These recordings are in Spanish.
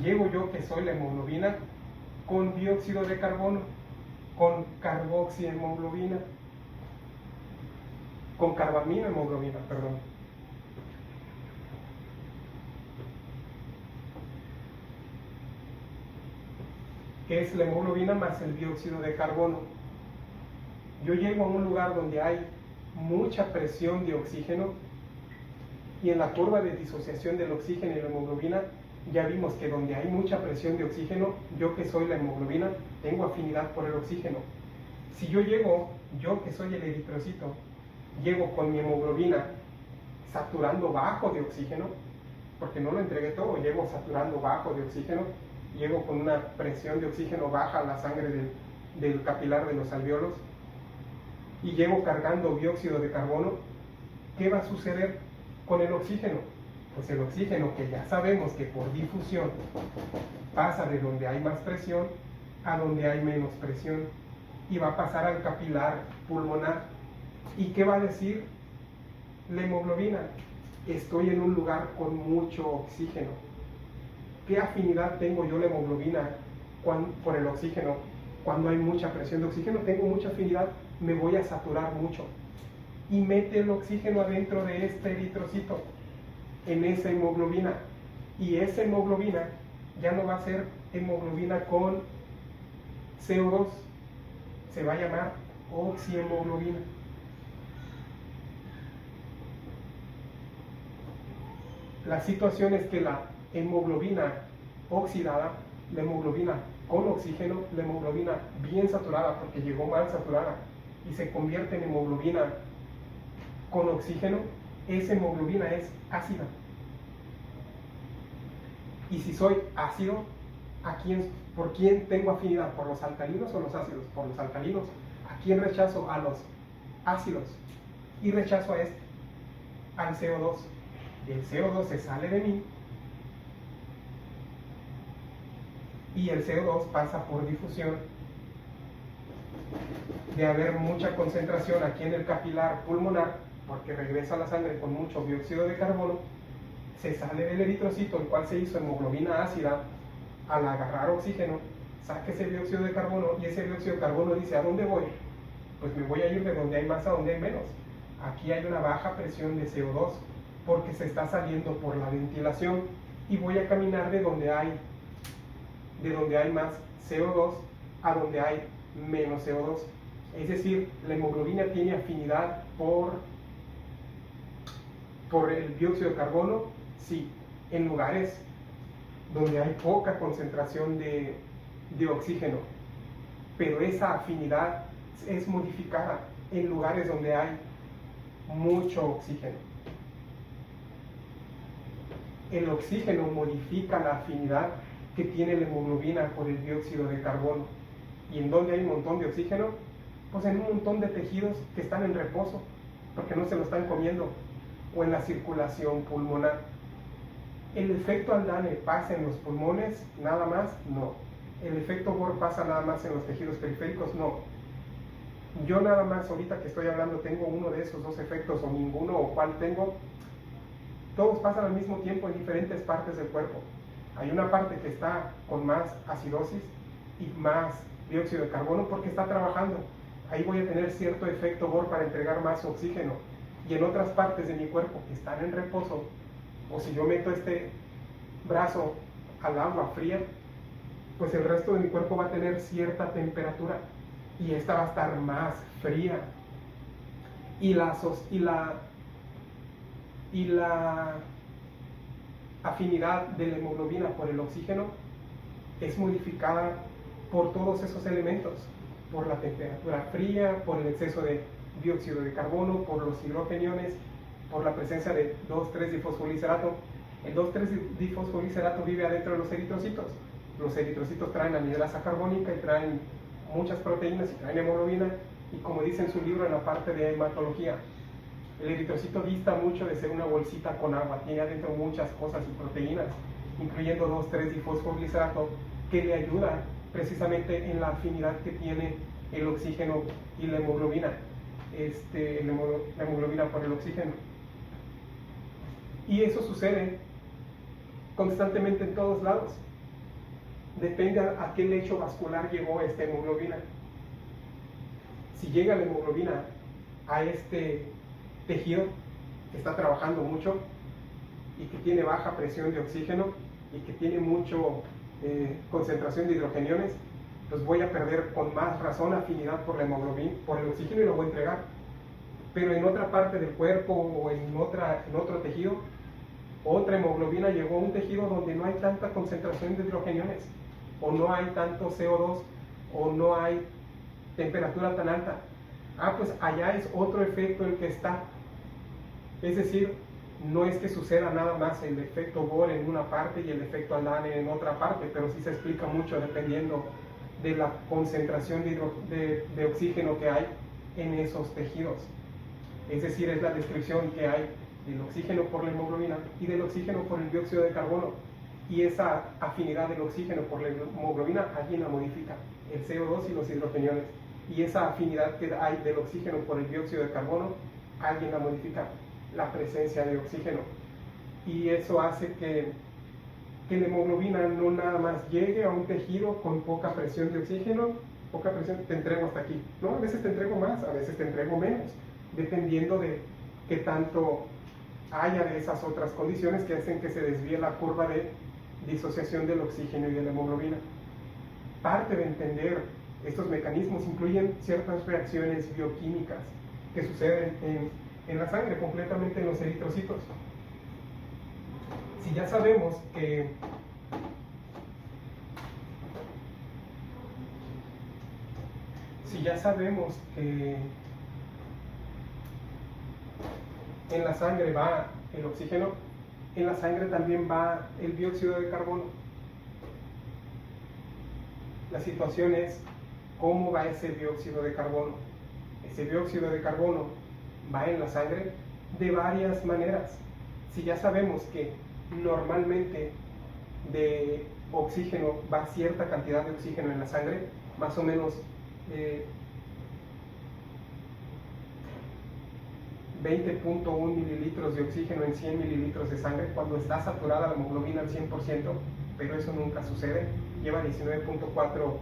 llego yo, que soy la hemoglobina, con dióxido de carbono, con carboxihemoglobina, con carbaminohemoglobina, perdón. Que es la hemoglobina más el dióxido de carbono. Yo llego a un lugar donde hay mucha presión de oxígeno, y en la curva de disociación del oxígeno y la hemoglobina ya vimos que donde hay mucha presión de oxígeno, yo, que soy la hemoglobina, tengo afinidad por el oxígeno. Si yo llego, yo que soy el eritrocito, llego con mi hemoglobina saturando bajo de oxígeno, porque no lo entregué todo, llego saturando bajo de oxígeno, llego con una presión de oxígeno baja a la sangre del capilar de los alvéolos, y llego cargando dióxido de carbono. ¿Qué va a suceder con el oxígeno? Pues el oxígeno, que ya sabemos que por difusión pasa de donde hay más presión a donde hay menos presión, y va a pasar al capilar pulmonar. ¿Y qué va a decir la hemoglobina? Estoy en un lugar con mucho oxígeno. ¿Qué afinidad tengo yo la hemoglobina por el oxígeno? Cuando hay mucha presión de oxígeno, tengo mucha afinidad, me voy a saturar mucho. Y mete el oxígeno adentro de este eritrocito, en esa hemoglobina. Y esa hemoglobina ya no va a ser hemoglobina con CO2, se va a llamar oxihemoglobina. La situación es que la hemoglobina oxidada, la hemoglobina con oxígeno, la hemoglobina bien saturada, porque llegó mal saturada, y se convierte en hemoglobina con oxígeno, esa hemoglobina es ácida. Y si soy ácido, ¿por quién tengo afinidad? ¿Por los alcalinos o los ácidos? Por los alcalinos. ¿A quién rechazo? A los ácidos. Y rechazo a al CO2. El CO2 se sale de mí, y el CO2 pasa por difusión. De haber mucha concentración aquí en el capilar pulmonar, porque regresa a la sangre con mucho dióxido de carbono, se sale del eritrocito, el cual se hizo hemoglobina ácida. Al agarrar oxígeno, saca ese dióxido de carbono, y ese dióxido de carbono dice: ¿a dónde voy? Pues me voy a ir de donde hay más a donde hay menos. Aquí hay una baja presión de CO2, porque se está saliendo por la ventilación, y voy a caminar de donde hay más CO2 a donde hay menos CO2. Es decir, la hemoglobina tiene afinidad por el dióxido de carbono, sí, en lugares donde hay poca concentración de oxígeno, pero esa afinidad es modificada en lugares donde hay mucho oxígeno. El oxígeno modifica la afinidad que tiene la hemoglobina por el dióxido de carbono. ¿Y en dónde hay un montón de oxígeno? Pues en un montón de tejidos que están en reposo, porque no se lo están comiendo, o en la circulación pulmonar. ¿El efecto Aldane pasa en los pulmones nada más? No. ¿El efecto Bohr pasa nada más en los tejidos periféricos? No. Yo nada más ahorita que estoy hablando tengo uno de esos dos efectos, o ninguno, o cuál tengo. Todos pasan al mismo tiempo en diferentes partes del cuerpo. Hay una parte que está con más acidosis y más dióxido de carbono porque está trabajando. Ahí voy a tener cierto efecto Bohr para entregar más oxígeno. Y en otras partes de mi cuerpo que están en reposo, o si yo meto este brazo al agua fría, pues el resto de mi cuerpo va a tener cierta temperatura, y esta va a estar más fría. Y la afinidad de la hemoglobina por el oxígeno es modificada por todos esos elementos, por la temperatura fría, por el exceso de dióxido de carbono, por los hidrogeniones, por la presencia de 2,3-difosfoliserato. El 2,3-difosfoliserato vive adentro de los eritrocitos. Los eritrocitos traen anhidrasa carbónica y traen muchas proteínas y traen hemoglobina, y como dice en su libro en la parte de hematología, el eritrocito dista mucho de ser una bolsita con agua, tiene adentro muchas cosas y proteínas, incluyendo 2,3-difosfoglicerato, que le ayuda precisamente en la afinidad que tiene el oxígeno y la hemoglobina, la hemoglobina por el oxígeno. Y eso sucede constantemente en todos lados. depende a qué lecho vascular llegó esta hemoglobina. Si llega la hemoglobina a este tejido que está trabajando mucho y que tiene baja presión de oxígeno y que tiene mucha concentración de hidrogeniones, pues voy a perder con más razón afinidad por la hemoglobina, por el oxígeno, y lo voy a entregar. Pero en otra parte del cuerpo o en otro tejido, otra hemoglobina llegó a un tejido donde no hay tanta concentración de hidrogeniones, o no hay tanto CO2, o no hay temperatura tan alta. Pues allá es otro efecto el que está. Es decir, no es que suceda nada más el efecto Bohr en una parte y el efecto Aldane en otra parte, pero sí se explica mucho dependiendo de la concentración de oxígeno que hay en esos tejidos. Es decir, es la descripción que hay del oxígeno por la hemoglobina y del oxígeno por el dióxido de carbono. Y esa afinidad del oxígeno por la hemoglobina alguien la modifica, el CO2 y los hidrogeniones. Y esa afinidad que hay del oxígeno por el dióxido de carbono, alguien la modifica, la presencia de oxígeno. Y eso hace que la hemoglobina no nada más llegue a un tejido con poca presión de oxígeno, poca presión, te entrego hasta aquí. No, a veces te entrego más, a veces te entrego menos, dependiendo de qué tanto haya de esas otras condiciones que hacen que se desvíe la curva de disociación del oxígeno y de la hemoglobina. Parte de entender estos mecanismos incluyen ciertas reacciones bioquímicas que suceden en la sangre, completamente en los eritrocitos. Si ya sabemos que en la sangre va el oxígeno, en la sangre también va el dióxido de carbono. La situación es cómo va ese dióxido de carbono. Ese dióxido de carbono va en la sangre de varias maneras. Si ya sabemos que normalmente de oxígeno va cierta cantidad de oxígeno en la sangre, más o menos 20.1 mililitros de oxígeno en 100 mililitros de sangre cuando está saturada la hemoglobina al 100%, pero eso nunca sucede. Lleva 19.4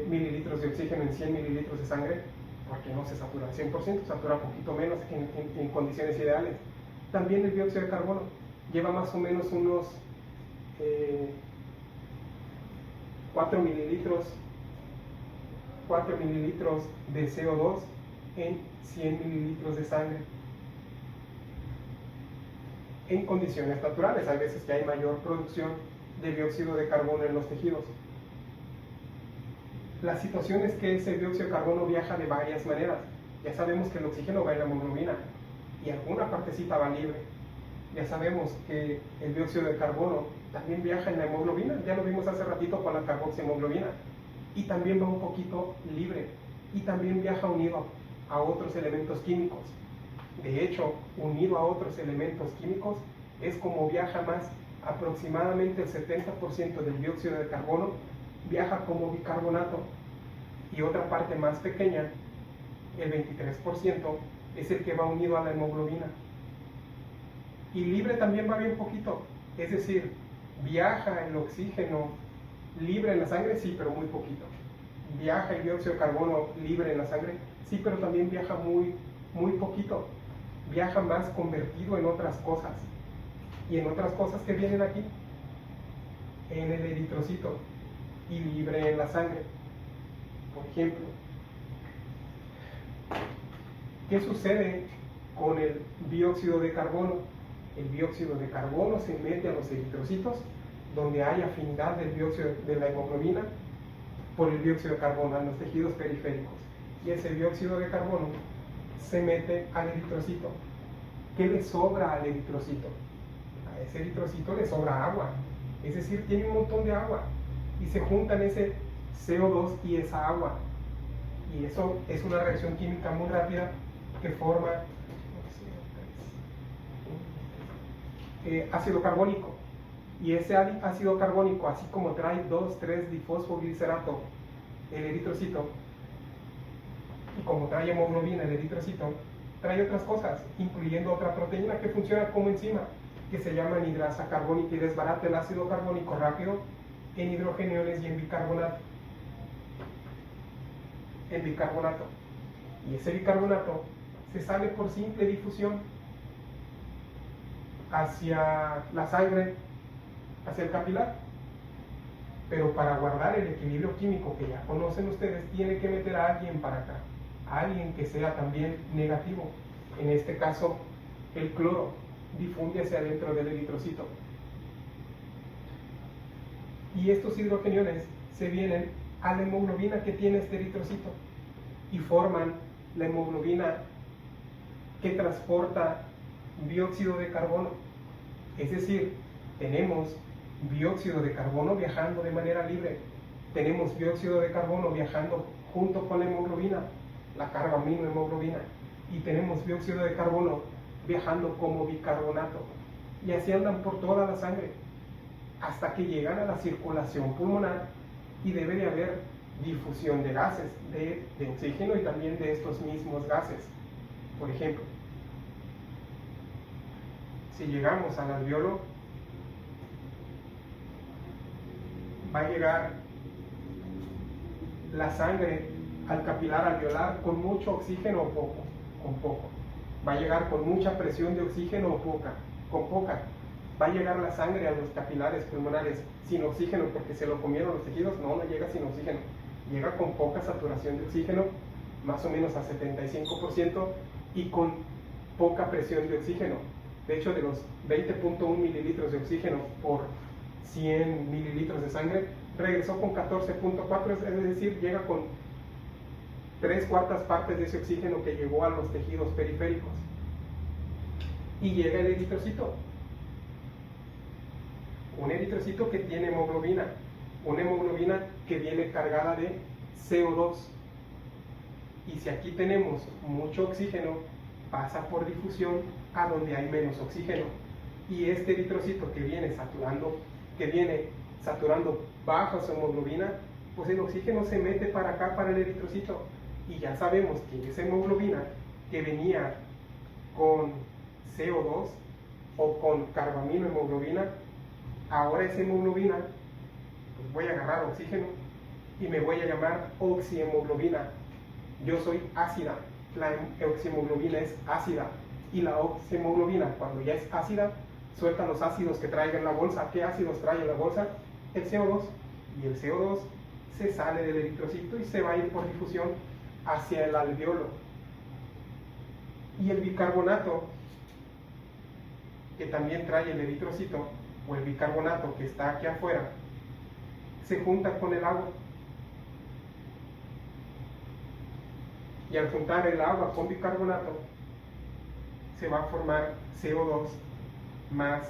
mililitros de oxígeno en 100 mililitros de sangre porque no se satura al 100%, satura un poquito menos en condiciones ideales. También el dióxido de carbono lleva más o menos unos 4 mililitros de CO2 en 100 mililitros de sangre. En condiciones naturales, hay veces que hay mayor producción de dióxido de carbono en los tejidos. La situación es que ese dióxido de carbono viaja de varias maneras. Ya sabemos que el oxígeno va en la hemoglobina y alguna partecita va libre. Ya sabemos que el dióxido de carbono también viaja en la hemoglobina, ya lo vimos hace ratito con la carboxihemoglobina, y también va un poquito libre, y también viaja unido a otros elementos químicos. De hecho, unido a otros elementos químicos es como viaja más. Aproximadamente el 70% del dióxido de carbono viaja como bicarbonato, y otra parte más pequeña, el 23%, es el que va unido a la hemoglobina. Y libre también va bien poquito, es decir, viaja el oxígeno libre en la sangre, sí, pero muy poquito. Viaja el dióxido de carbono libre en la sangre, sí, pero también viaja muy poquito. Viaja más convertido en otras cosas. Y en otras cosas que vienen aquí, en el eritrocito, y libre en la sangre. Por ejemplo, ¿qué sucede con el dióxido de carbono? El dióxido de carbono se mete a los eritrocitos, donde hay afinidad del dióxido de la hemoglobina por el dióxido de carbono en los tejidos periféricos. Y ese dióxido de carbono se mete al eritrocito. ¿Qué le sobra al eritrocito? A ese eritrocito le sobra agua, es decir, tiene un montón de agua, y se juntan ese CO2 y esa agua, y eso es una reacción química muy rápida que forma ácido carbónico. Y ese ácido carbónico, así como trae 2,3 difosfoglicerato el eritrocito, y como trae hemoglobina el eritrocito, trae otras cosas, incluyendo otra proteína que funciona como enzima, que se llama anhidrasa carbónica, y desbarata el ácido carbónico rápido en hidrogeniones y en bicarbonato. En bicarbonato. Y ese bicarbonato se sale por simple difusión hacia la sangre, hacia el capilar. Pero para guardar el equilibrio químico que ya conocen ustedes, tiene que meter a alguien para acá, a alguien que sea también negativo. En este caso, el cloro difunde hacia adentro del eritrocito. Y estos hidrogeniones se vienen a la hemoglobina que tiene este eritrocito y forman la hemoglobina que transporta dióxido de carbono. Es decir, tenemos dióxido de carbono viajando de manera libre, tenemos dióxido de carbono viajando junto con la hemoglobina, la carbaminohemoglobina, y tenemos dióxido de carbono viajando como bicarbonato, y así andan por toda la sangre hasta que llegan a la circulación pulmonar, y debe de haber difusión de gases, de oxígeno y también de estos mismos gases. Por ejemplo, si llegamos al alveolo, va a llegar la sangre al capilar alveolar con mucho oxígeno o poco, con poco. Va a llegar con mucha presión de oxígeno o poca, con poca. Va a llegar la sangre a los capilares pulmonares sin oxígeno porque se lo comieron los tejidos. No llega sin oxígeno. Llega con poca saturación de oxígeno, más o menos a 75%, y con poca presión de oxígeno. De hecho, de los 20.1 mililitros de oxígeno por 100 mililitros de sangre, regresó con 14.4, es decir, llega con 3/4 partes de ese oxígeno que llegó a los tejidos periféricos. Y llega el eritrocito, un eritrocito que tiene hemoglobina, una hemoglobina que viene cargada de CO2. Y si aquí tenemos mucho oxígeno, pasa por difusión a donde hay menos oxígeno. Y este eritrocito que viene saturando bajo su hemoglobina, pues el oxígeno se mete para acá, para el eritrocito. Y ya sabemos que esa hemoglobina que venía con CO2 o con carbaminohemoglobina, ahora esa hemoglobina, pues voy a agarrar oxígeno y me voy a llamar oxihemoglobina. Yo soy ácida, la oxihemoglobina es ácida, y la oxihemoglobina, cuando ya es ácida, suelta los ácidos que traiga en la bolsa. ¿Qué ácidos trae en la bolsa? El CO2, y el CO2 se sale del eritrocito y se va a ir por difusión hacia el alveolo. Y el bicarbonato, que también trae el eritrocito, o el bicarbonato que está aquí afuera, se junta con el agua. Y al juntar el agua con bicarbonato, se va a formar CO2 más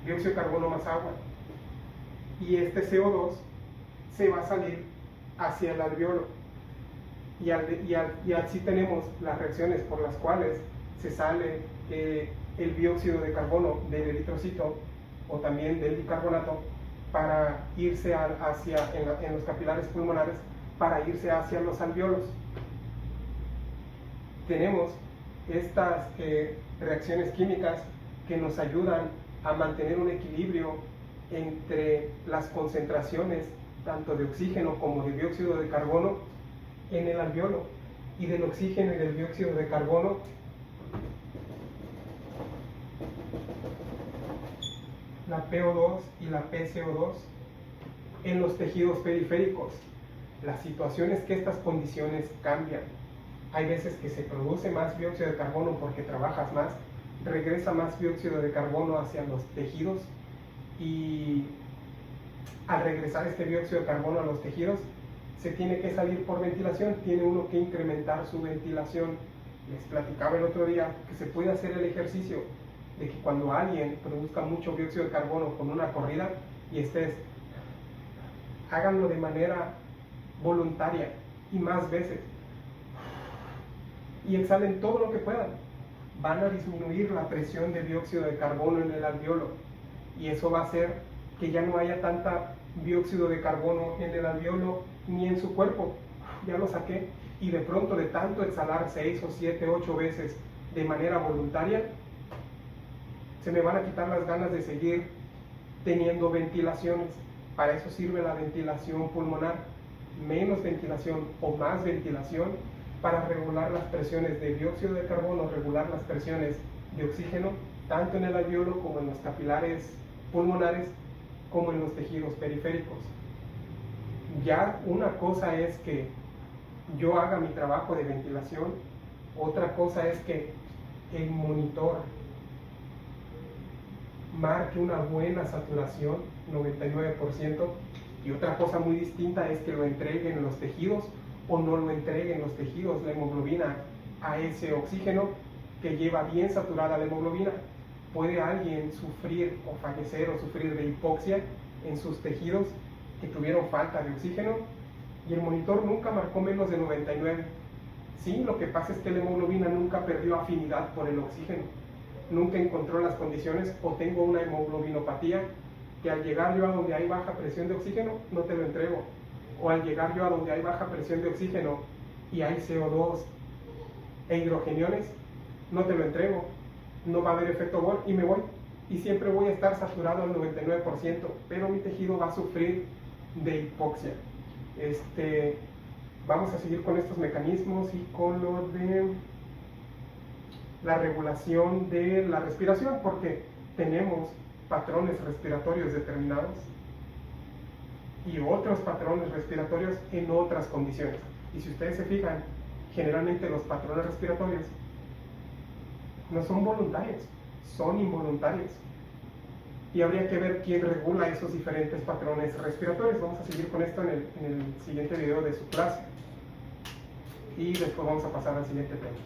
dióxido de carbono más agua. Y este CO2 se va a salir hacia el alveolo. Y así tenemos las reacciones por las cuales se sale el dióxido de carbono del eritrocito o también del bicarbonato para irse en los capilares pulmonares, para irse hacia los alveolos. Tenemos estas reacciones químicas que nos ayudan a mantener un equilibrio entre las concentraciones tanto de oxígeno como de dióxido de carbono en el alveolo, y del oxígeno y del dióxido de carbono la PO2 y la PCO2 en los tejidos periféricos. La situación es que estas condiciones cambian. Hay veces que se produce más dióxido de carbono porque trabajas más, regresa más dióxido de carbono hacia los tejidos, y al regresar este dióxido de carbono a los tejidos, se tiene que salir por ventilación, tiene uno que incrementar su ventilación. Les platicaba el otro día que se puede hacer el ejercicio de que cuando alguien produzca mucho dióxido de carbono con una corrida y háganlo de manera voluntaria y más veces, y exhalen todo lo que puedan. Van a disminuir la presión de dióxido de carbono en el alveolo, y eso va a hacer que ya no haya tanta dióxido de carbono en el alveolo ni en su cuerpo. ya lo saqué, y de pronto de tanto exhalar 6 o 7, 8 veces de manera voluntaria, se me van a quitar las ganas de seguir teniendo ventilaciones. Para eso sirve la ventilación pulmonar, menos ventilación o más ventilación, para regular las presiones de dióxido de carbono, regular las presiones de oxígeno, tanto en el alveolo como en los capilares pulmonares, como en los tejidos periféricos. Ya una cosa es que yo haga mi trabajo de ventilación, otra cosa es que el monitor marque una buena saturación, 99%, y otra cosa muy distinta es que lo entreguen los tejidos o no lo entreguen los tejidos la hemoglobina a ese oxígeno que lleva bien saturada la hemoglobina. Puede alguien sufrir o fallecer o sufrir de hipoxia en sus tejidos que tuvieron falta de oxígeno y el monitor nunca marcó menos de 99. Sí, lo que pasa es que la hemoglobina nunca perdió afinidad por el oxígeno, nunca encontró las condiciones, o tengo una hemoglobinopatía que al llegar yo a donde hay baja presión de oxígeno no te lo entrego, o al llegar yo a donde hay baja presión de oxígeno y hay CO2 e hidrogeniones, no te lo entrego, no va a haber efecto Bohr y me voy, y siempre voy a estar saturado al 99%, pero mi tejido va a sufrir de hipoxia. Vamos a seguir con estos mecanismos y con lo de la regulación de la respiración, porque tenemos patrones respiratorios determinados y otros patrones respiratorios en otras condiciones. Y si ustedes se fijan, generalmente los patrones respiratorios no son voluntarios, son involuntarios. Y habría que ver quién regula esos diferentes patrones respiratorios. Vamos a seguir con esto en el siguiente video de su clase. Y después vamos a pasar al siguiente tema.